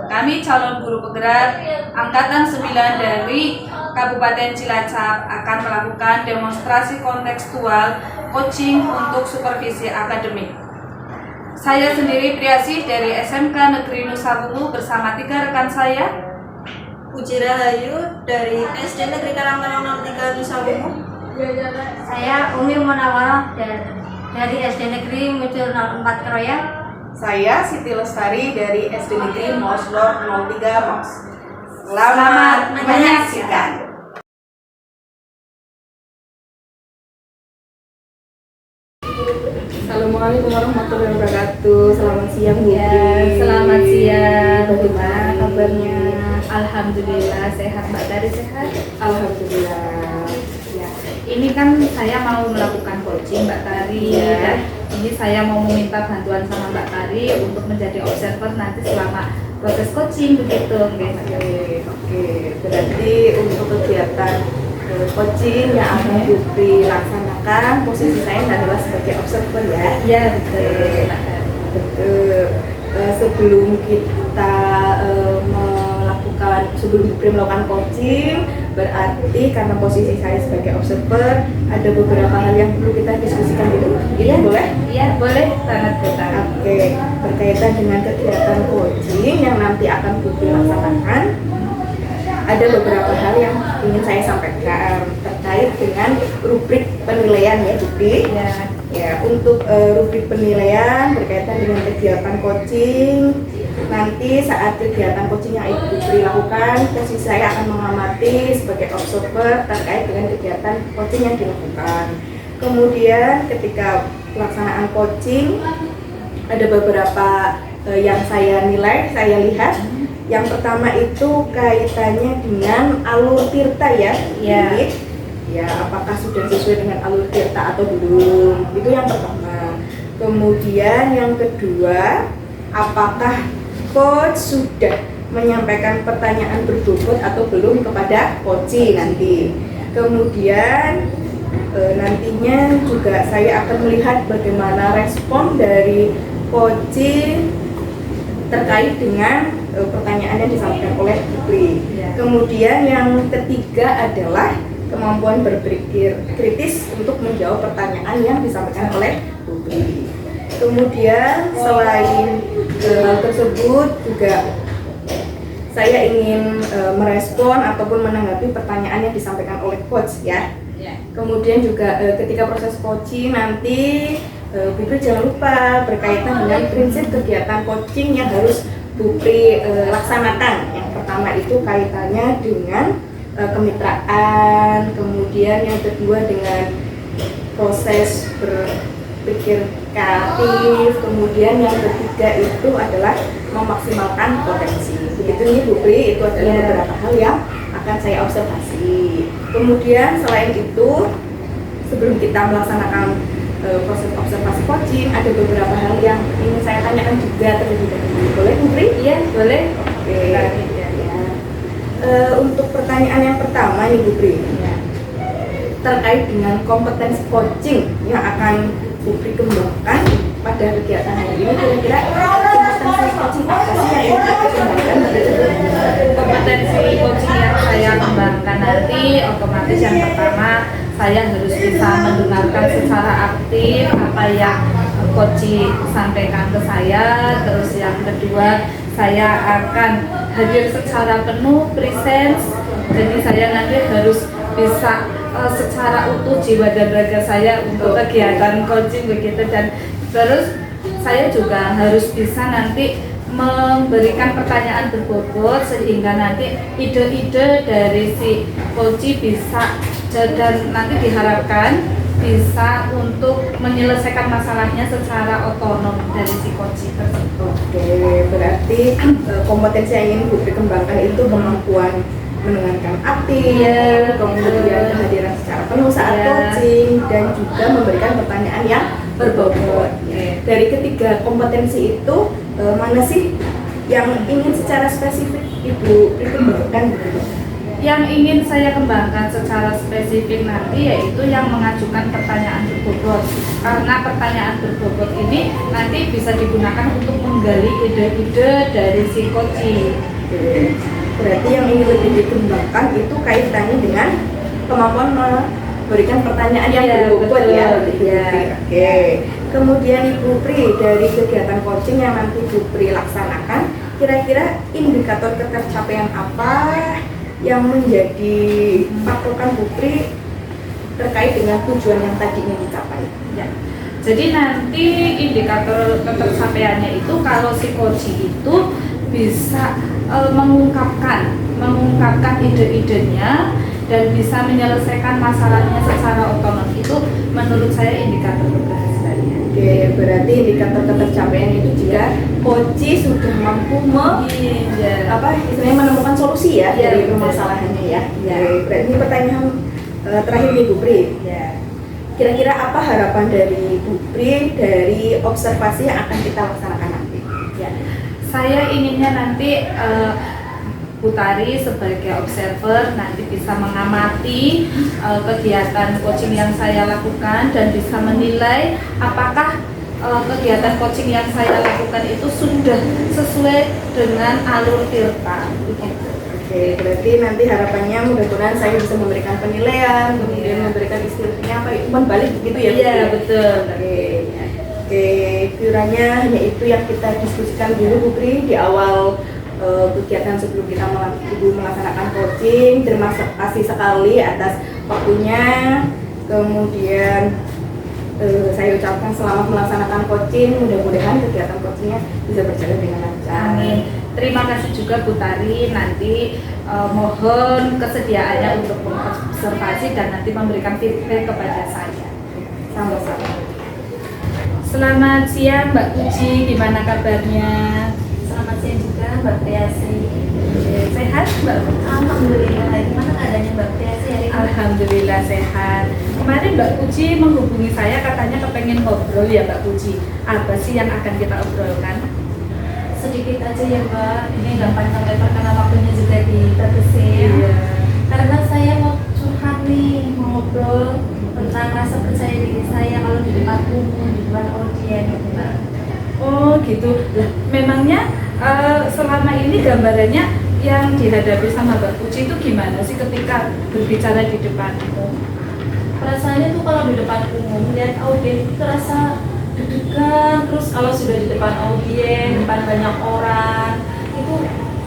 Kami calon guru penggerak Angkatan 9 dari Kabupaten Cilacap akan melakukan demonstrasi kontekstual coaching untuk supervisi akademik. Saya sendiri Priasih dari SMK Negeri Nusa Bungu bersama 3 rekan saya. Puji Rahayu dari SD Negeri Karangtaruna 03 Nusa Bungu. Saya Umi Munawwarah dari SD Negeri Mucul 04 Keroyan. Saya Siti Lestari dari SD Negeri Moslor 03 Mos. Selamat menyaksikan. Assalamualaikum warahmatullahi wabarakatuh. Selamat siang Bu. Selamat siang. Bagaimana kabarnya? Alhamdulillah sehat, Mbak Tari sehat. Alhamdulillah. Ya, ini kan saya mau melakukan coaching Mbak Tari. Ya. Dan ini saya mau meminta bantuan sama Mbak Tari untuk menjadi observer nanti selama proses coaching begitu, guys. Oke. Berarti untuk kegiatan coaching yang akan dilaksanakan, posisi saya adalah sebagai observer ya. Ya betul. Sebelum kita melakukan coaching, berarti karena posisi saya sebagai observer ada beberapa hal yang perlu kita diskusikan dulu. Iya, Boleh? Iya boleh, sangat betul. Oke, berkaitan dengan kegiatan coaching yang nanti akan dilaksanakan, ada beberapa hal yang ingin saya sampaikan terkait dengan rubrik penilaian ya, Budi. Ya, untuk rubrik penilaian berkaitan dengan kegiatan coaching, nanti saat kegiatan coaching yang Ibu lakukan, posisi saya akan mengamati sebagai observer terkait dengan kegiatan coaching yang dilakukan. Kemudian ketika pelaksanaan coaching, ada beberapa yang saya nilai, saya lihat. Yang pertama itu kaitannya dengan alur tirta ya. Ya, apakah sudah sesuai dengan alur tirta atau belum? Itu yang pertama. Kemudian yang kedua, apakah coach sudah menyampaikan pertanyaan berbobot atau belum kepada coaching nanti. Kemudian nantinya juga saya akan melihat bagaimana respon dari coaching terkait dengan pertanyaan yang disampaikan oleh Putri. Kemudian yang ketiga adalah kemampuan berpikir kritis untuk menjawab pertanyaan yang disampaikan oleh Putri. Kemudian selain hal tersebut juga saya ingin merespon ataupun menanggapi pertanyaan yang disampaikan oleh coach ya. Kemudian juga ketika proses coaching nanti Putri jangan lupa berkaitan dengan prinsip kegiatan coaching yang harus Putri laksanakan. Yang pertama itu kaitannya dengan kemitraan, kemudian yang kedua dengan proses berpikir kreatif, kemudian yang ketiga itu adalah memaksimalkan potensi. Begitu nih Putri, itu adalah beberapa hal yang akan saya observasi. Kemudian selain itu, sebelum kita melaksanakan proses observasi coaching, ada beberapa hal yang ingin saya tanyakan juga terlebih dahulu. Boleh Putri? Iya boleh. Oke. Untuk pertanyaan yang pertama nih Putri, terkait dengan kompetensi coaching yang akan Putri kembangkan pada kegiatan hari ini, kira-kira kompetensi coaching apa sih yang ingin Putri kembangkan? Kompetensi coaching yang saya kembangkan nanti otomatis yang pertama saya harus bisa mendengarkan secara aktif apa yang coach sampaikan ke saya. Terus yang kedua, saya akan hadir secara penuh, presence. Jadi saya nanti harus bisa secara utuh jiwa dan raga saya untuk kegiatan coaching begitu. Dan terus saya juga harus bisa nanti memberikan pertanyaan berbobot sehingga nanti ide-ide dari si coach bisa dan nanti diharapkan bisa untuk menyelesaikan masalahnya secara otonom dari si coach tersebut. Oke, berarti kompetensi yang ingin Putri kembangkan itu kemampuan mendengarkan aktif, kemudian kehadiran secara penuh saat coaching, dan juga memberikan pertanyaan yang berbobot. Dari ketiga kompetensi itu, mana sih yang ingin secara spesifik Ibu kembangkan begitu? yang ingin saya kembangkan secara spesifik nanti yaitu yang mengajukan pertanyaan berbobot. Karena pertanyaan berbobot ini nanti bisa digunakan untuk menggali ide-ide dari si coaching. Oke. Berarti yang ingin lebih dikembangkan itu kaitannya dengan kemampuan memberikan pertanyaan yang Iya, berbobot betul. ya, Ibu Iya. Pri. Oke. Kemudian Ibu Pri, dari kegiatan coaching yang nanti Ibu Pri laksanakan, kira-kira indikator ketercapaian apa yang menjadi patokan Bu Pri terkait dengan tujuan yang tadi ingin dicapai? Ya. Jadi nanti indikator ketercapaiannya itu kalau si coaching itu bisa mengungkapkan ide-idenya dan bisa menyelesaikan masalahnya secara otonom, itu menurut saya indikator keberhasilannya. Oke, berarti indikator ketercapaian itu jika coaching sudah mampu Iya. istilahnya menemukan solusi ya Iya, dari betul. permasalahannya ya. Iya. Oke, berarti ini pertanyaan terakhir nih Bu Pri. Ya. Kira-kira apa harapan dari Bu Pri dari observasi yang akan kita laksanakan nanti? Ya, saya inginnya nanti Putari sebagai observer nanti bisa mengamati kegiatan coaching yang saya lakukan dan bisa menilai apakah kegiatan coaching yang saya lakukan itu sudah sesuai dengan alur Tirta. Begitu. Oke, berarti nanti harapannya mudah-mudahan saya bisa memberikan penilaian, kemudian Iya. memberikan istilahnya apa umpan balik begitu ya Bu Iya, Pri? betul. Oke. Oke, kiranya hanya itu yang kita diskusikan dulu Bu Pri di awal kegiatan sebelum kita melaksanakan coaching. Terima kasih sekali atas waktunya. Kemudian saya ucapkan selamat melaksanakan coaching. Mudah-mudahan kegiatan coachingnya bisa berjalan dengan lancar. Amin. Terima kasih juga Bu Tari. Nanti mohon kesediaannya untuk mengobservasi dan nanti memberikan feedback kepada saya. Sama-sama. Selamat siang Mbak Puji, gimana kabarnya? Selamat siang juga Mbak Priasi. Sehat Mbak? Alhamdulillah. Gimana keadaannya Mbak Priasi hari ini? Alhamdulillah sehat. Kemarin Mbak Puji menghubungi saya katanya kepengen ngobrol ya Mbak Puji. Apa sih yang akan kita obrolkan? Sedikit aja ya Mbak. Ini nggak panjang lebar karena waktunya juga dibatasin. Karena saya mau curhat nih, mau ngobrol tentang rasa percaya diri saya kalau di depan umum, di depan audiens, Mbak. Oh gitu. Lah, memangnya selama ini gambarannya yang dihadapi sama Mbak Puji itu gimana sih ketika berbicara di depan umum? Perasaannya tuh kalau di depan umum lihat audiens itu terasa deg-degan, terus kalau sudah di depan audiens, depan banyak orang, itu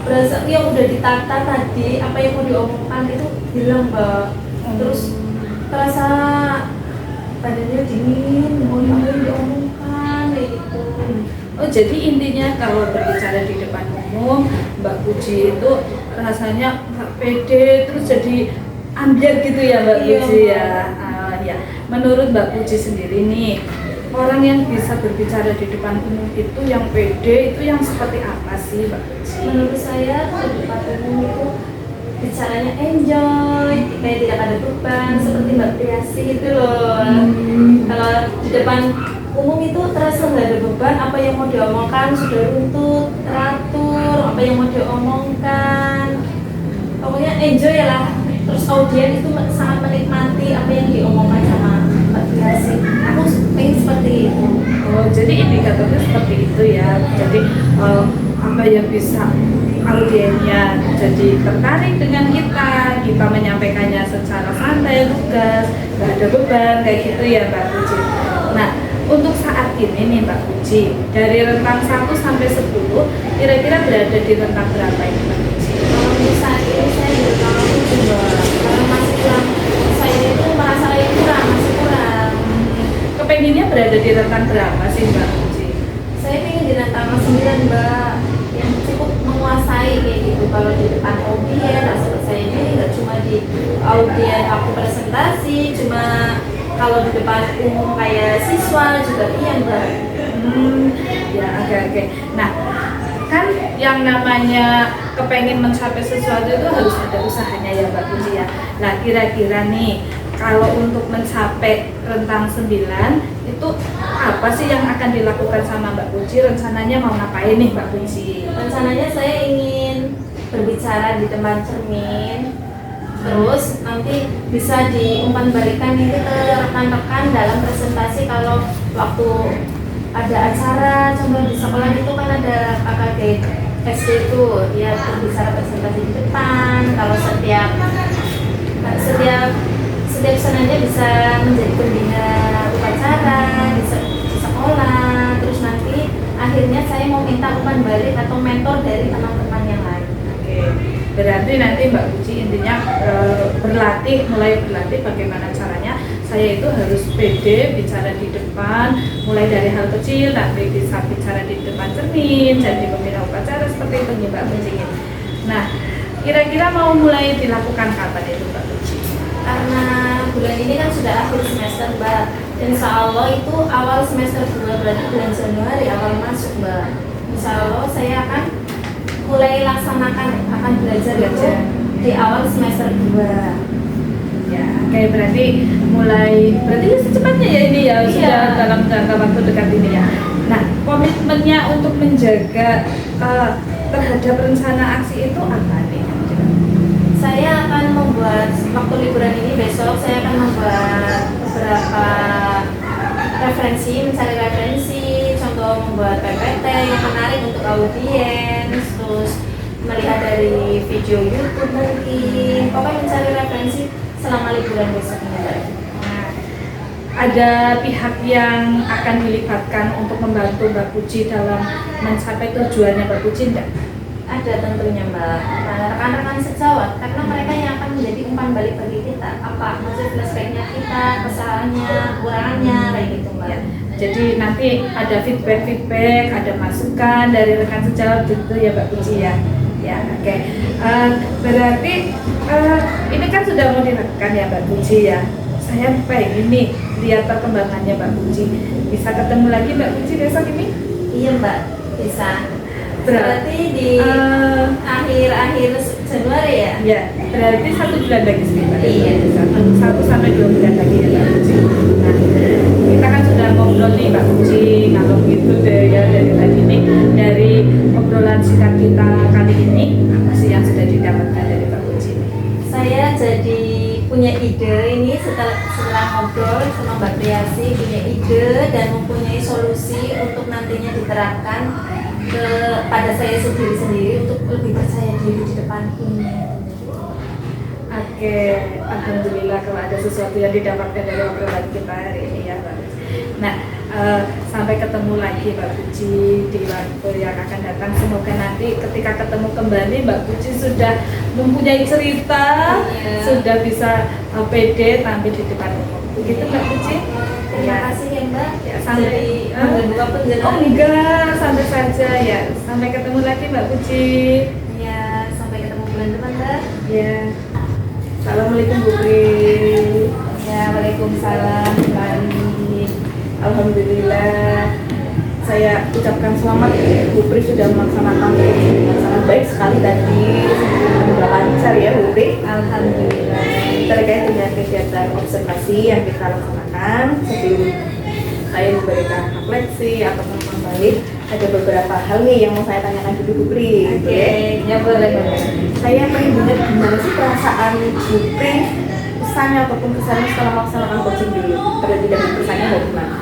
berasa yang udah ditata tadi apa yang mau diomongkan itu hilang Mbak. Terus terasa badannya dingin, mau diomongkan kayak gitu. Oh jadi intinya kalau berbicara di depan umum Mbak Puji itu rasanya nggak pede terus jadi ambiar gitu ya Mbak Iya, Puji ya. Mbak. Ya. Menurut Mbak Puji sendiri nih, orang yang bisa berbicara di depan umum itu yang pede itu yang seperti apa sih Mbak Puji? Menurut saya di depan umum itu bicaranya enjoy, kayak tidak ada beban seperti Mbak Priasi itu loh. Kalau di depan umum itu terasa nggak ada beban, apa yang mau diomongkan sudah runtut, teratur, apa yang mau diomongkan, pokoknya enjoy lah. Terus audiens itu sangat menikmati apa yang diomongkan sama Mbak Priasi. Aku pengen seperti itu. Oh jadi indikatornya seperti itu ya. Jadi apa yang bisa audiensnya jadi tertarik dengan kita menyampaikannya secara santai, lugas, nggak ada beban kayak gitu ya Mbak Puji. Nah untuk saat ini nih Mbak Puji, dari rentang 1 sampai 10 kira-kira berada di rentang berapa ini Mbak Puji? Kalau untuk saat ini saya di rentang 7 Mbak, karena masih kurang, saya itu merasa kurang, masih kurang. Kepenginnya berada di rentang berapa sih Mbak Puji? Saya ingin di rentang 9 Mbak, yang cukup menguasai kayak gitu. Kalau di depan audiens, rasa percaya diri nggak cuma di audiens aku presentasi, cuma kalau di depan umum kayak siswa juga iya Mbak. Ya oke. Nah kan yang namanya kepengen mencapai sesuatu itu harus ada usahanya ya Mbak Puji ya. Nah kira-kira nih kalau untuk mencapai rentang 9 itu apa sih yang akan dilakukan sama Mbak Puji? Rencananya mau ngapain nih Mbak Puji? Rencananya saya ingin berbicara di depan cermin, Terus nanti bisa diumpan balikan itu ke rekan-rekan dalam presentasi kalau waktu ada acara, contoh di sekolah itu kan ada KKD SD itu dia berbicara presentasi di depan. Kalau setiap senanya bisa menjadi pembina upacara di sekolah. Terus nanti akhirnya saya mau minta umpan balik atau mentor dari teman-teman yang lain. Oke, berarti nanti Mbak Puji intinya mulai berlatih bagaimana caranya saya itu harus pede bicara di depan, mulai dari hal kecil, nanti bisa bicara di depan cermin, jadi pembina upacara seperti itu nih Mbak Puji. Nah, kira-kira mau mulai dilakukan kapan itu Mbak Puji? Karena bulan ini kan sudah akhir semester Mbak. Insya Allah itu awal semester 2 berarti bulan Januari awal masuk Mbak. Insya Allah saya akan mulai akan belajar itu di awal semester 2. Ya, kayak berarti secepatnya ya ini ya, sudah dalam jangka waktu dekat ini ya. Nah, komitmennya untuk menjaga terhadap rencana aksi itu apa nih? Saya akan membuat waktu liburan ini besok saya akan membuat beberapa mencari referensi, contoh membuat PPT yang menarik untuk audiens, terus melihat dari video YouTube mungkin, pokoknya mencari referensi selama liburan besok ini. Nah, ada pihak yang akan dilibatkan untuk membantu Mbak Puji dalam mencapai tujuannya Mbak Puji enggak? Ada tentunya Mbak. Nah, rekan-rekan sejawat karena mereka yang akan menjadi umpan balik bagi kita. Apa maksud flashbacknya kita, kesalahannya, kekurangannya, kayak gitu Mbak. Ya, jadi nanti ada feedback, ada masukan dari rekan sejawat gitu ya Mbak Puji ya. Ya, oke. Berarti ini kan sudah mau dilakukan ya Mbak Puji ya. Saya pengen nih lihat perkembangannya Mbak Puji. Bisa ketemu lagi Mbak Puji besok ini? Iya Mbak, bisa. Berarti di akhir Januari ya? Ya, berarti 1 bulan lagi sekitar. Iya. 1 sampai 2 bulan lagi ya Mbak Puji. Nah, kita kan sudah ngobrol nih Mbak Puji. Kalau gitu deh ya dari tadi nih, dari obrolan singkat kita kali ini, apa sih yang sudah didapatkan dari Mbak Puji? Saya jadi punya ide ini setelah ngobrol sama Mbak Priasi, punya ide dan mempunyai solusi untuk nantinya diterapkan pada saya sendiri untuk lebih percaya diri di depan ini. Oke, alhamdulillah kalau ada sesuatu yang didapatkan dari obrolan kita hari ini ya Mbak. Nah, sampai ketemu lagi Mbak Puji di waktu yang akan datang. Semoga nanti ketika ketemu kembali Mbak Puji sudah mempunyai cerita, sudah bisa pede tampil di depan umum. Begitu Mbak Puji? Terima kasih ya Mbak. Ya, sampai buka penjelasan. Oh enggak, santai saja ya. Sampai ketemu lagi Mbak Puji. Ya, sampai ketemu bulan depan Mbak. Ya. Assalamualaikum Bu Pri. Ya, waalaikumsalam. Alhamdulillah, saya ucapkan selamat Bu Pri sudah melaksanakan dengan sangat baik sekali tadi, sudah lancar ya Bu Pri. Alhamdulillah. Terkait dengan kegiatan observasi yang kita laksanakan sebelum saya memberikan refleksi atau kembali, ada beberapa hal nih yang mau saya tanyakan dulu Bu Pri. Oke, ya boleh. Saya pengen dengar gimana sih perasaan Bu Pri, pesannya ataupun kesannya setelah melaksanakan coaching dulu. Terlebih dari pesannya bagaimana?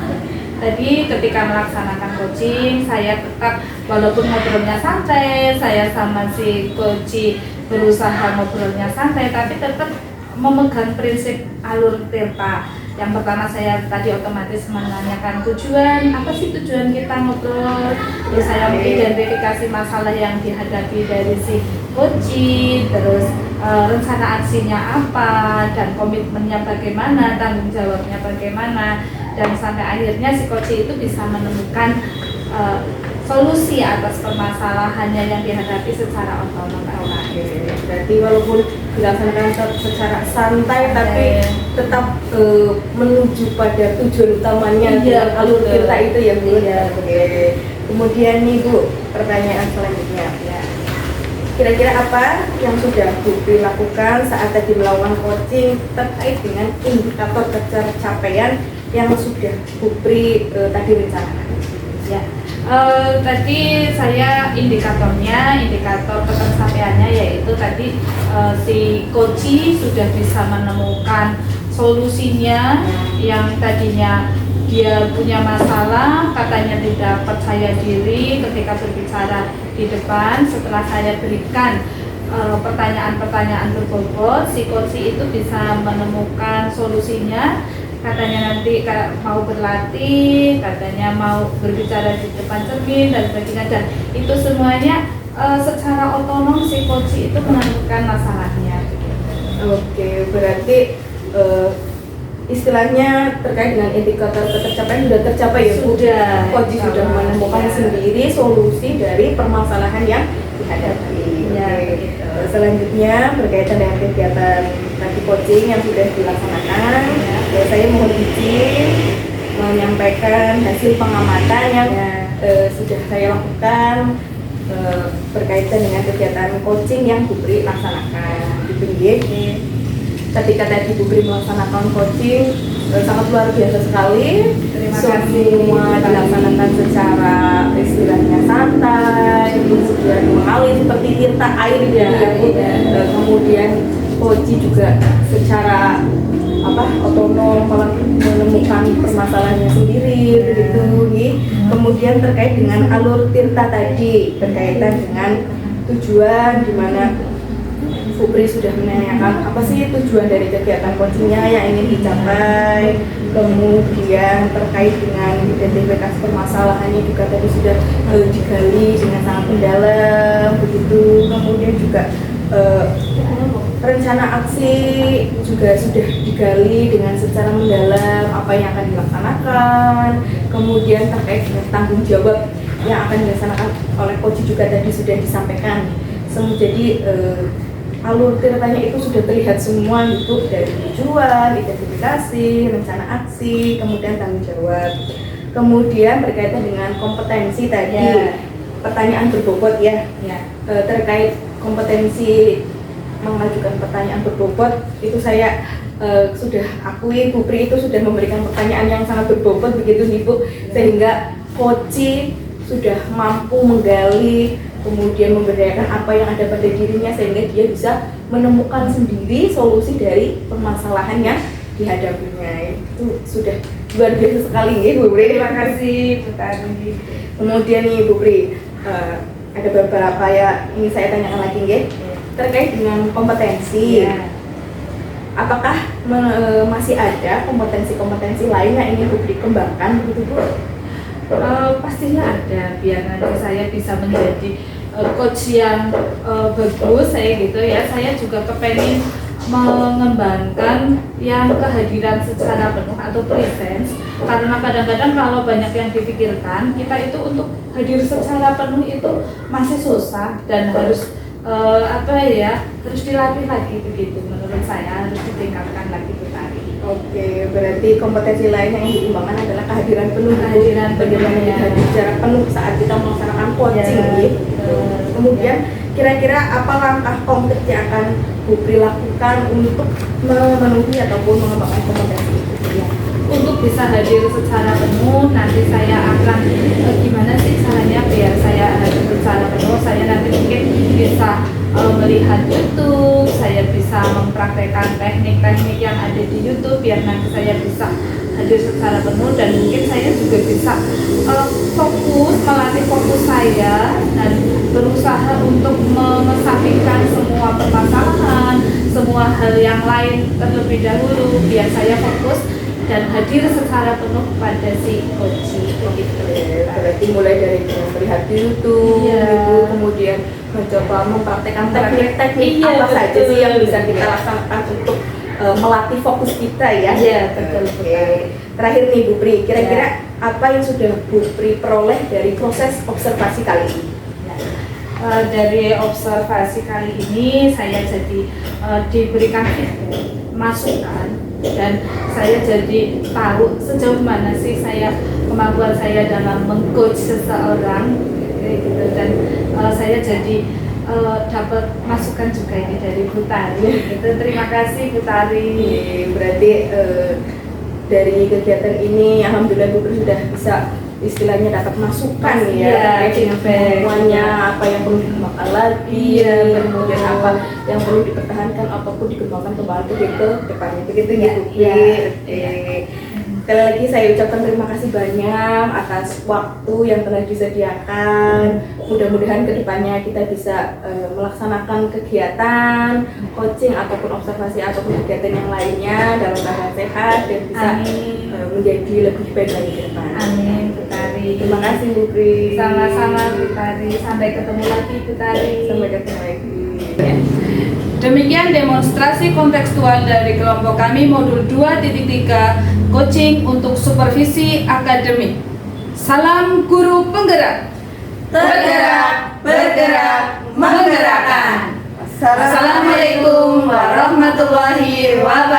Tadi ketika melaksanakan coaching, saya tetap walaupun ngobrolnya santai, saya sama si coach berusaha ngobrolnya santai, tapi tetap memegang prinsip alur Tirta. Yang pertama saya tadi otomatis menanyakan tujuan, apa sih tujuan kita ngobrol, terus saya mengidentifikasi masalah yang dihadapi dari si coach, terus rencana aksinya apa, dan komitmennya bagaimana, tanggung jawabnya bagaimana, dan sampai akhirnya si coach itu bisa menemukan solusi atas permasalahannya yang dihadapi secara otonom. Berarti walaupun dilaksanakan secara santai tapi tetap menuju pada tujuan utamanya dengan alur kita itu ya Bu. Iya, Oke. Kemudian nih Bu, pertanyaan selanjutnya ya. Kira-kira apa yang sudah Bu Pri lakukan saat tadi melakukan coaching terkait dengan indikator pencapaian yang sudah Bu Pri tadi rencanakan? Ya, Tadi saya indikator ketersapaiannya yaitu tadi si coach sudah bisa menemukan solusinya yang tadinya dia punya masalah, katanya tidak percaya diri ketika berbicara di depan. Setelah saya berikan pertanyaan-pertanyaan berbobot, si coach itu bisa menemukan solusinya. Katanya nanti mau berlatih, katanya mau berbicara di depan cermin dan sebagainya, dan itu semuanya secara otonom si coach itu menemukan masalahnya. Oke, berarti istilahnya terkait dengan indikator ketercapaian sudah tercapai ya Bu? Sudah. Coach sudah menemukan sendiri solusi dari permasalahan yang dihadapi. Ya, Oke. begitu. Selanjutnya berkaitan dengan kegiatan tadi coaching yang sudah dilaksanakan, saya mohon izin menyampaikan hasil pengamatan yang sudah saya lakukan berkaitan dengan kegiatan coaching yang Bu Pri laksanakan di PNG. Ketika tadi Bu Pri melaksanakan coaching sangat luar biasa sekali. Terima kasih. Semua dilaksanakan secara istilahnya santai, kemudian mengalir seperti tinta air gitu ya Bu. Kemudian coaching juga secara otonom menemukan permasalahannya sendiri begitu nih. Kemudian terkait dengan alur tirta tadi berkaitan dengan tujuan di mana Bu Pri sudah menanyakan apa sih tujuan dari kegiatan coachingnya yang ingin dicapai, kemudian terkait dengan identifikasi permasalahannya juga tadi sudah digali dengan sangat mendalam begitu. Kemudian juga rencana aksi juga sudah digali dengan secara mendalam apa yang akan dilaksanakan. Kemudian terkait dengan tanggung jawab yang akan dilaksanakan oleh coach juga tadi sudah disampaikan. Jadi alur tirtanya itu sudah terlihat semua gitu, dari tujuan, identifikasi, rencana aksi, kemudian tanggung jawab. Kemudian berkaitan dengan kompetensi tadi, pertanyaan berbobot terkait kompetensi mengajukan pertanyaan berbobot itu saya sudah akui Bu Pri itu sudah memberikan pertanyaan yang sangat berbobot begitu nih Bu, sehingga coach sudah mampu menggali kemudian memberdayakan apa yang ada pada dirinya sehingga dia bisa menemukan sendiri solusi dari permasalahan yang dihadapinya. Itu sudah luar biasa sekali nih Bu Pri. Terima kasih Bu Tari. Kemudian nih Bu Pri, ada beberapa yang ingin saya tanyakan lagi nggih terkait dengan kompetensi. Apakah masih ada kompetensi-kompetensi lain yang ingin Bu Pri kembangkan begitu Bu? Pastinya ada, biar nanti saya bisa menjadi coach yang bagus saya gitu ya. Saya juga kepengen mengembangkan yang kehadiran secara penuh atau presence, karena kadang-kadang kalau banyak yang dipikirkan kita itu untuk hadir secara penuh itu masih susah dan harus harus dilatih lagi begitu. Menurut saya harus ditingkatkan lagi Bu Tari. Oke, berarti kompetensi lain yang dikembangkan adalah kehadiran penuh. Bagaimana ya. kita hadir secara penuh saat kita melaksanakan coaching gitu. Kemudian kira-kira apa langkah konkret yang akan Bu Pri lakukan untuk memenuhi ataupun mengembangkan kompetensi itu? Untuk bisa hadir secara penuh, nanti saya akan gimana sih caranya biar saya hadir secara penuh. Saya nanti mungkin bisa melihat YouTube, saya bisa mempraktekkan teknik-teknik yang ada di YouTube biar nanti saya bisa hadir secara penuh, dan mungkin saya juga bisa melatih fokus saya dan berusaha untuk mengesampingkan semua permasalahan, semua hal yang lain terlebih dahulu biar saya fokus dan hadir secara penuh pada si coach begitu. Berarti mulai dari melihat di YouTube, gitu, kemudian mencoba mempraktekkan teknik-teknik apa saja sih yang bisa kita laksanakan untuk melatih fokus kita ya. Iya, betul. Terakhir nih Bu Pri, kira-kira apa yang sudah Bu Pri peroleh dari proses observasi kali ini? Dari observasi kali ini saya jadi diberikan masukan dan saya jadi tahu sejauh mana sih kemampuan saya dalam mengcoach seseorang gitu, dan saya jadi dapat masukan juga ini dari Bu Tari gitu. Terima kasih Bu Tari. Berarti dari kegiatan ini alhamdulillah Bu Pri sudah bisa istilahnya dapat masukan Iya, ya terkait dengan feedback. kemampuannya, apa yang perlu dikembangkan lagi, Iya, kemudian betul. apa yang perlu dipertahankan ataupun dikembangkan kembali ke depannya begitu Iya, ya Bu iya. Oke. Sekali lagi saya ucapkan terima kasih banyak atas waktu yang telah disediakan. Mudah-mudahan kedepannya kita bisa melaksanakan kegiatan, coaching ataupun observasi ataupun kegiatan yang lainnya dalam keadaan sehat dan bisa Amin. menjadi lebih baik lagi ke depan. Amin, Bu Tari. Terima kasih Bu Pri. Sama-sama Bu Tari. Sampai ketemu lagi Bu Tari. Sampai ketemu lagi. Demikian demonstrasi kontekstual dari kelompok kami modul 2.3 coaching untuk supervisi akademik. Salam guru penggerak. Tergerak, bergerak, menggerakkan. Assalamualaikum warahmatullahi wabarakatuh.